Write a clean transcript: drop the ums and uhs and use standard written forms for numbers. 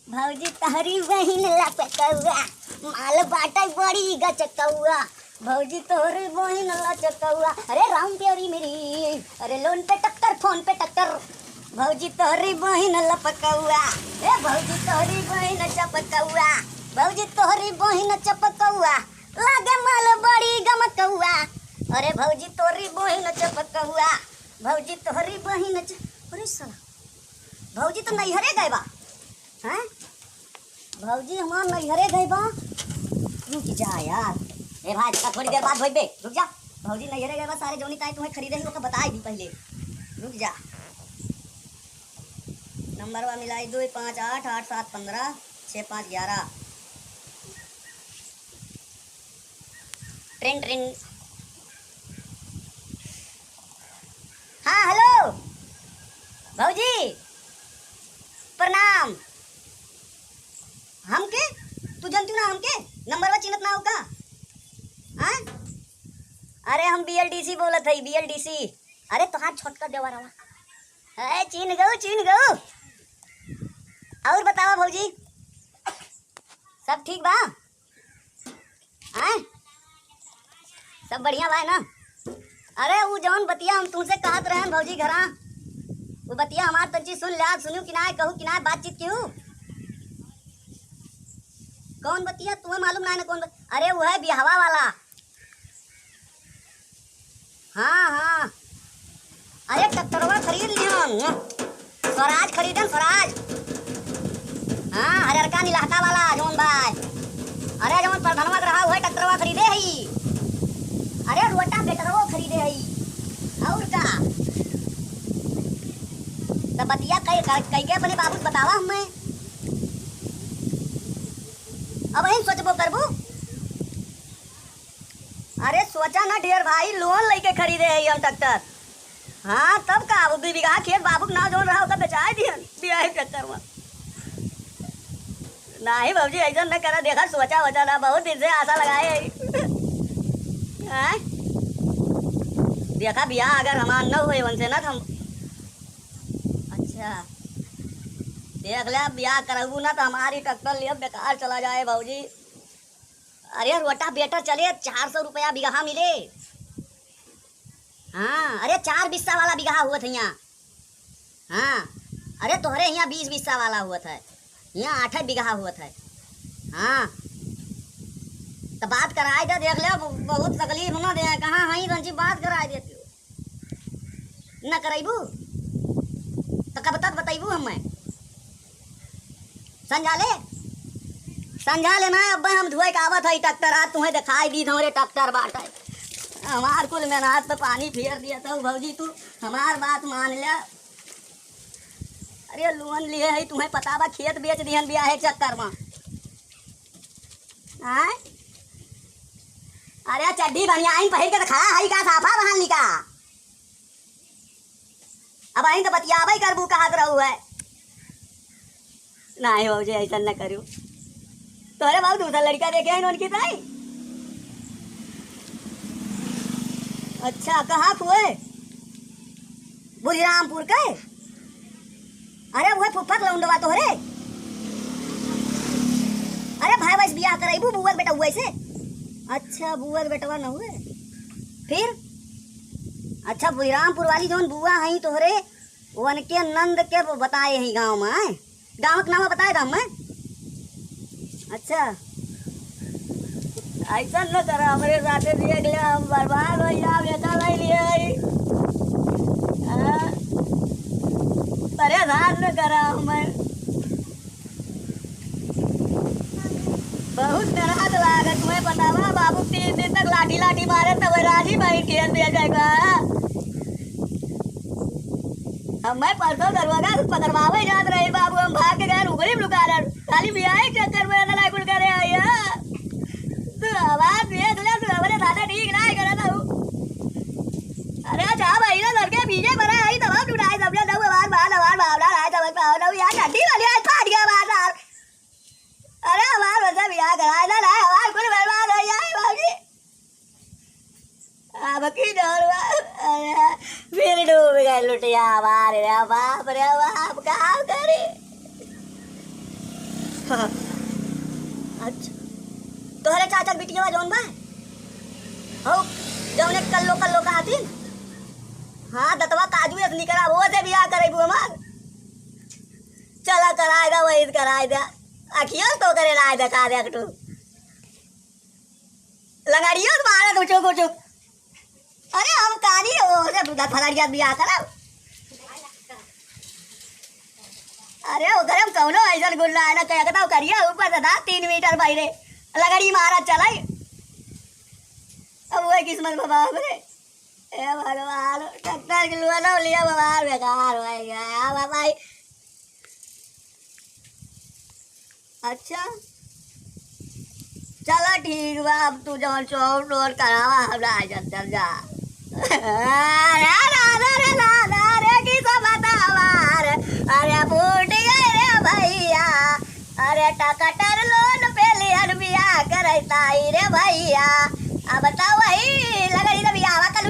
भौजी तोहरी बहिन लचकौआ माल बाटा बड़ी गचकौआ। भौजी तोहरी बहिन लचकौआ। अरे राम प्यारी मेरी, अरे लोन पे टक्कर फोन पे टक्कर। भौजी तोहरी बहिन लपकौआ। ए भौजी तोहरी बहिन चपकौआ। भौजी तोहरी बहिन चपकौआ लागे माल बड़ी गमकौआ। अरे भौजी तोहरी बहिन चपकौआ। भौजी तोहरी बहिन अरे साला भौजी तो नैहरे गए बा हैं। भौजी हमार नैहरे गए बा। रुक जा यार, ए भाई थोड़ी देर बाद भइबे, रुक जा। भौजी नैहरे गए बा, सारे जौनी ताई तुम्हें खरीदे ही ओके बताई दी पहले, रुक जा। नंबरवा मिलाई 258887156511। Train train. हाँ हेलो भौजी प्रणाम। हमके तू जानती ना, हमके नंबरवा चिन्हत ना होगा। हाँ अरे हम BLDC बोलत है, BLDC। अरे तो हाथ छोटका देवा रहा है, चिन्ह गऊ। और बतावा भौजी सब ठीक बा? हाँ सब बढ़िया बा ना? अरे वो जौन बतिया हम तुमसे कहत रहे भौजी घरा, वो बतिया हमार तंची सुन लिया, सुनू कि ना कहू कि ना बातचीत क्यों? कौन बतिया तुम्हें मालूम ना है ना कौन अरे वो है बिहावा वाला। हाँ अरे ट्रैक्टरवा खरीद लिया, स्वराज खरीदन स्वराज। हाँ हरियरका इलाका वाला जौन भाई, अरे जौन प्रधानवा रहा हुआ ट्रैक्टरवा खरीदे है। अरे रोटा बेटरवा खरीदे है। और का तो बतिया कई के अपने बाबू बतावा हमें। अब वही सोचबो करबू। अरे सोचा ना ढेर भाई, लोन लेके खरीदे है हम ट्रैक्टर। हाँ तब का वो 2 बीघा खेत बाबू ना जोन रहा होगा बेचाए दिया है ट्रैक्टर में। नहीं बाबूजी ऐसा न करा, देखा सोचा ना, बहुत दिन से आशा लगाए है। देखा बिया अगर हमार न हुए उनसे ना हम, अच्छा देख ले ब्याह करबू ना तो हमारी ट्रैक्टर लिए बेकार चला जाए भाजी। अरे रोटा बेटर चले 400 रुपया बीघा मिले। हाँ अरे 4 बिस्सा वाला बीघा हुआ था यहाँ। हाँ अरे तोहरे यहाँ 20 बिस्सा वाला हुआ था, यहाँ 8 बीघा हुआ था। हाँ तो बात कराए दे, देख ले बहुत तकलीफ न दे, कहाँ हई रंजी बात कराए देती न करेबू तो कब तक बताइबू हमें? समझा लेना। अब हम धुए का आवत है ट्रैक्टर, आज तुम्हें दिखाई दी हमारे ट्रैक्टर बाटे। हमार कुल मेहनत पे पानी फेर दिया था भौजी, तू हमार बात मान लिया। अरे लोन लिए है तुम्हें पता बा, खेत बेच दिहन बिया है चक्कर में। अरे चड्डी बनियाइन पहन के तो खड़ा है का साफा बहान निका। अब आई तो बतियाबे करबू कहत रहू है। नहीं भौजी ऐसा न करू, तोरे बाबू दूसरा लड़का देखे हैं उनकी ताई। अच्छा कहाँ हुए? बुजरामपुर के? अरे वो फुफक लौंडवा तोहरे। अरे भाई वैसे बियाह कराइबू बुआ बेटा हुआ से? अच्छा बुआ बेटवा न हुए फिर? अच्छा बुजरामपुर वाली जौन बुआ है तोहरे, उनके नंद के बताए हैं गाँव में। गाँव का नाम बताए गाँव में? अच्छा ऐसा न करा, हमारे साथे दिए गया हम बर्बाद हो जा, बेटा ले लिए परेशान न करा हमें। बहुत मेहनत लागा तुम्हें पता बा, बाबू 3 दिन तक लाठी मारे तब राजी भाई खेल दिया जाएगा। हमें परसों दरवाजा पकड़वावे जात रहे बाबू, हम भाग के गए उगली लुका रहे, खाली बियाह चक्कर में न लागुल करे आया। तू आवाज देख ले, तू हमारे साथे ठीक ना करे ना। अरे जा भाई ना लड़के बीजे भरा आई तब हम टूटाए सब लोग बार भावना आए तब पाओ ना यार ठंडी वाली आज फाट गया बार। अरे हमार बच्चा बियाह कराए ना हमार कुल बर्बाद हो जाए बाबूजी। अब की डरवा, अरे फिर डूब गए लुटिया हमारे। बाप रे बाप, क्या करे। हाँ। अच्छा तोहरे चाचा बिटिया जौन बा हो जौन एक कल्लो का हथिन। हाँ दतवा काजू एक निकला वो से बियाह करे हमार। चला कराए दा वही कराए दा अखियों तो करे लाए दा का दे तू लगाड़ियो मारे तू चुप चुप। अरे हम कानी हो रे बुदा फलाड़िया बियाह करा। अरे वो गरम कौनो ऐसा गुल्ला है ना कह कहता करिए ऊपर से 3 मीटर बाहर लगाड़ी मारा चलाई। अब वो किस्मत बाबा रे ए भगवान ट्रैक्टर के लुआ ना लिया बाबा बेकार हो गया बाबा। अच्छा चलो ठीक बा अब तू जौन चौर टोर करावा हमरा चल जा। अरे राधा रे की सब बतावा अरे फूट गए रे भैया। अरे टकटर लोन पे लिहन बियाह करताई रे भैया। अब बताओ वही लगड़ी बियाह का